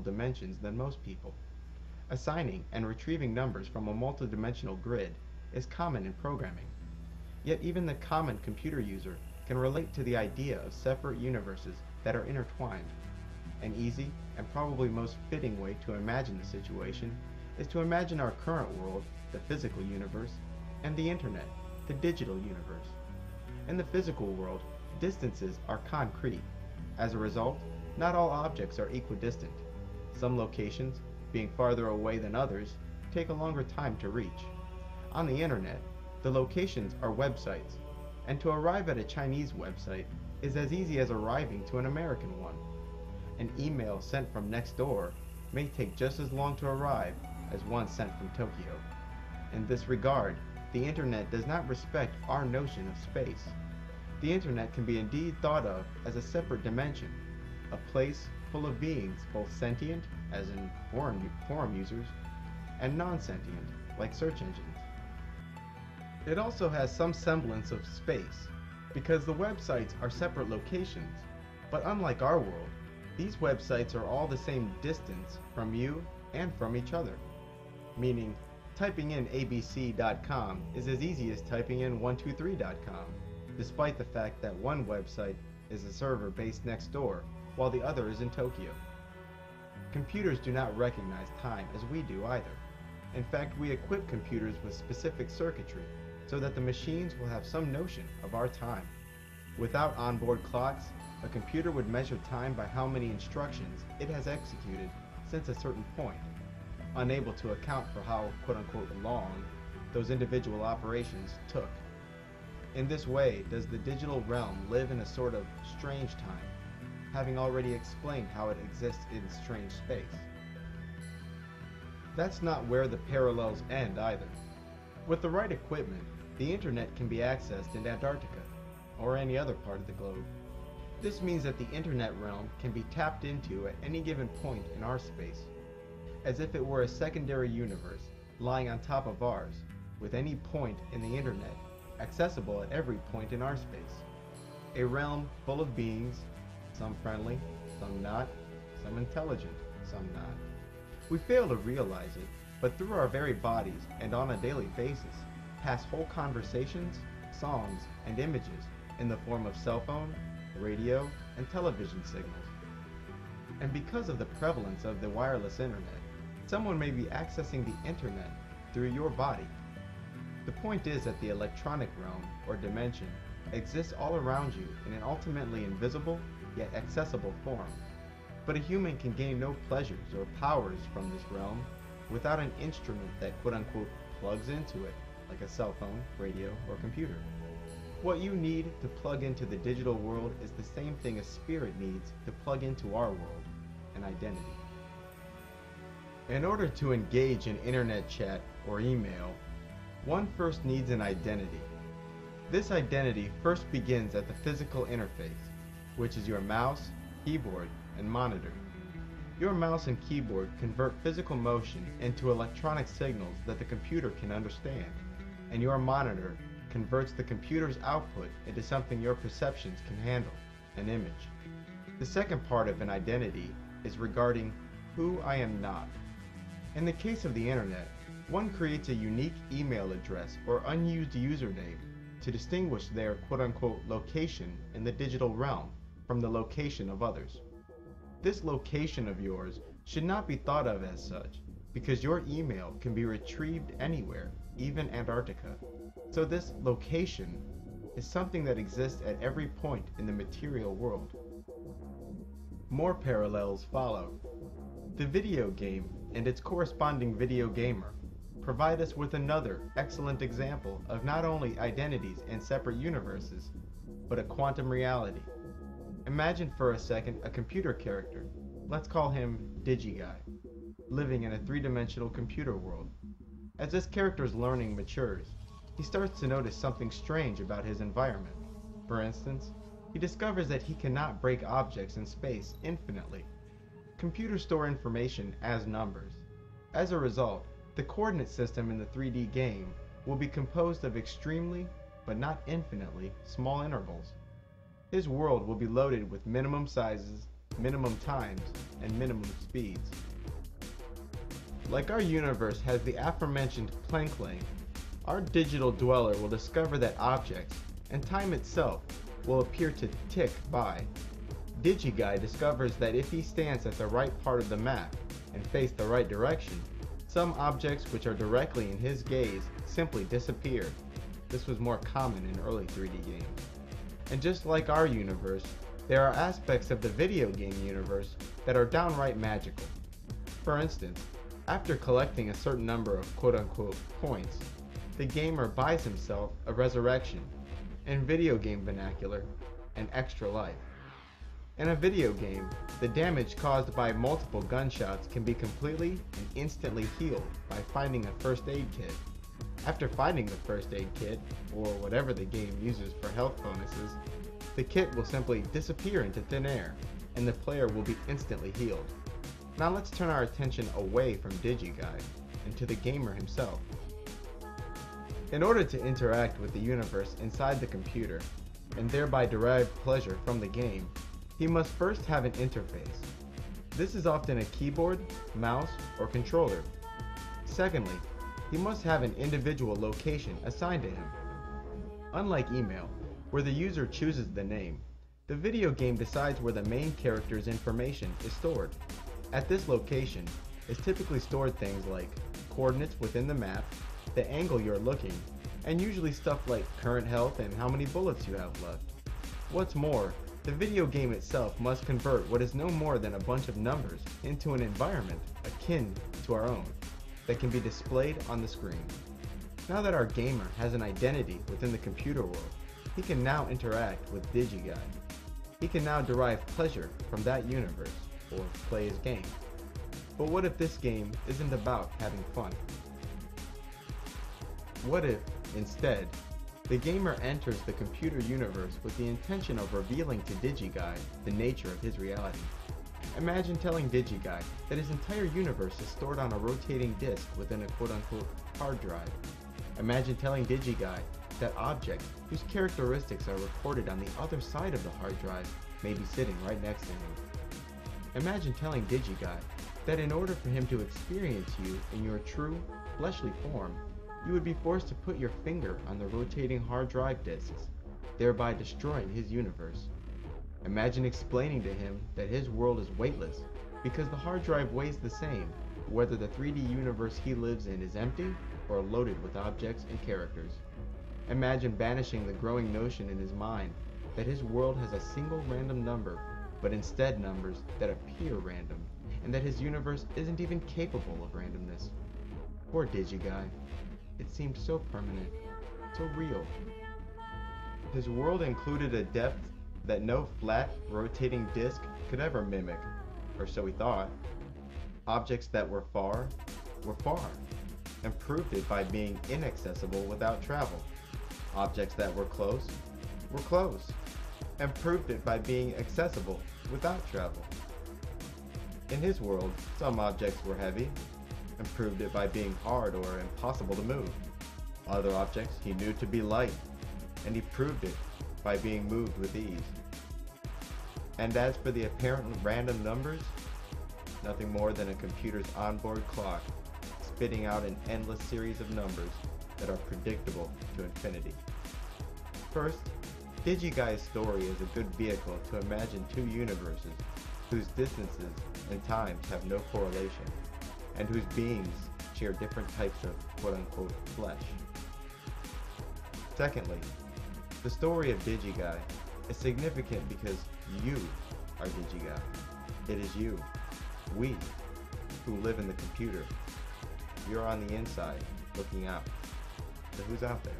dimensions than most people. Assigning and retrieving numbers from a multidimensional grid is common in programming. Yet even the common computer user can relate to the idea of separate universes that are intertwined. An easy and probably most fitting way to imagine the situation is to imagine our current world, the physical universe, and the internet, the digital universe. In the physical world, distances are concrete. As a result, not all objects are equidistant. Some locations, being farther away than others, take a longer time to reach. On the internet, the locations are websites, and to arrive at a Chinese website is as easy as arriving to an American one. An email sent from next door may take just as long to arrive as one sent from Tokyo. In this regard, the internet does not respect our notion of space. The internet can be indeed thought of as a separate dimension, a place full of beings both sentient, as in forum users, and non-sentient, like search engines. It also has some semblance of space, because the websites are separate locations, but unlike our world, these websites are all the same distance from you and from each other. Meaning, typing in abc.com is as easy as typing in 123.com, despite the fact that one website is a server based next door, while the other is in Tokyo. Computers do not recognize time as we do either. In fact, we equip computers with specific circuitry, so that the machines will have some notion of our time. Without onboard clocks, a computer would measure time by how many instructions it has executed since a certain point, unable to account for how quote-unquote long those individual operations took. In this way does the digital realm live in a sort of strange time, having already explained how it exists in strange space. That's not where the parallels end either. With the right equipment, the internet can be accessed in Antarctica, or any other part of the globe. This means that the internet realm can be tapped into at any given point in our space, as if it were a secondary universe lying on top of ours, with any point in the internet accessible at every point in our space. A realm full of beings, some friendly, some not, some intelligent, some not. We fail to realize it, but through our very bodies and on a daily basis, pass whole conversations, songs, and images in the form of cell phone, radio, and television signals. And because of the prevalence of the wireless internet, someone may be accessing the internet through your body. The point is that the electronic realm, or dimension, exists all around you in an ultimately invisible, yet accessible form. But a human can gain no pleasures or powers from this realm without an instrument that quote-unquote plugs into it, like a cell phone, radio, or computer. What you need to plug into the digital world is the same thing a spirit needs to plug into our world, an identity. In order to engage in internet chat or email, one first needs an identity. This identity first begins at the physical interface, which is your mouse, keyboard, and monitor. Your mouse and keyboard convert physical motion into electronic signals that the computer can understand, and your monitor converts the computer's output into something your perceptions can handle, an image. The second part of an identity is regarding who I am not. In the case of the internet, one creates a unique email address or unused username to distinguish their quote-unquote location in the digital realm from the location of others. This location of yours should not be thought of as such, because your email can be retrieved anywhere, even Antarctica. So this location is something that exists at every point in the material world. More parallels follow. The video game and its corresponding video gamer provide us with another excellent example of not only identities and separate universes, but a quantum reality. Imagine for a second a computer character, let's call him DigiGuy, living in a three-dimensional computer world. As this character's learning matures, he starts to notice something strange about his environment. For instance, he discovers that he cannot break objects in space infinitely. Computers store information as numbers. As a result, the coordinate system in the 3D game will be composed of extremely, but not infinitely, small intervals. His world will be loaded with minimum sizes, minimum times, and minimum speeds. Like our universe has the aforementioned Planck length, our digital dweller will discover that objects, and time itself, will appear to tick by. DigiGuy discovers that if he stands at the right part of the map and face the right direction, some objects which are directly in his gaze simply disappear. This was more common in early 3D games. And just like our universe, there are aspects of the video game universe that are downright magical. For instance, after collecting a certain number of quote-unquote points, the gamer buys himself a resurrection, in video game vernacular, an extra life. In a video game, the damage caused by multiple gunshots can be completely and instantly healed by finding a first aid kit. After finding the first aid kit, or whatever the game uses for health bonuses, the kit will simply disappear into thin air, and the player will be instantly healed. Now let's turn our attention away from DigiGuy and to the gamer himself. In order to interact with the universe inside the computer, and thereby derive pleasure from the game, he must first have an interface. This is often a keyboard, mouse, or controller. Secondly, he must have an individual location assigned to him. Unlike email, where the user chooses the name, the video game decides where the main character's information is stored. At this location is typically stored things like coordinates within the map, the angle you're looking, and usually stuff like current health and how many bullets you have left. What's more, the video game itself must convert what is no more than a bunch of numbers into an environment akin to our own that can be displayed on the screen. Now that our gamer has an identity within the computer world, he can now interact with DigiGuy. He can now derive pleasure from that universe, or play his game. But what if this game isn't about having fun? What if, instead, the gamer enters the computer universe with the intention of revealing to DigiGuy the nature of his reality? Imagine telling DigiGuy that his entire universe is stored on a rotating disk within a quote-unquote hard drive. Imagine telling DigiGuy that objects whose characteristics are recorded on the other side of the hard drive may be sitting right next to him. Imagine telling DigiGuy that in order for him to experience you in your true, fleshly form, you would be forced to put your finger on the rotating hard drive disks, thereby destroying his universe. Imagine explaining to him that his world is weightless because the hard drive weighs the same whether the 3D universe he lives in is empty or loaded with objects and characters. Imagine banishing the growing notion in his mind that his world has a single random number, but instead numbers that appear random, and that his universe isn't even capable of randomness. Poor DigiGuy. It seemed so permanent, so real. His world included a depth that no flat, rotating disc could ever mimic, or so he thought. Objects that were far, and proved it by being inaccessible without travel. Objects that were close, and proved it by being accessible without travel. In his world, some objects were heavy, and proved it by being hard or impossible to move. Other objects he knew to be light, and he proved it by being moved with ease. And as for the apparent random numbers, nothing more than a computer's onboard clock spitting out an endless series of numbers that are predictable to infinity. First, DigiGuy's story is a good vehicle to imagine two universes whose distances and times have no correlation, and whose beings share different types of quote-unquote flesh. Secondly, the story of DigiGuy is significant because you are DigiGuy. It is you, we, who live in the computer. You're on the inside, looking out. So who's out there?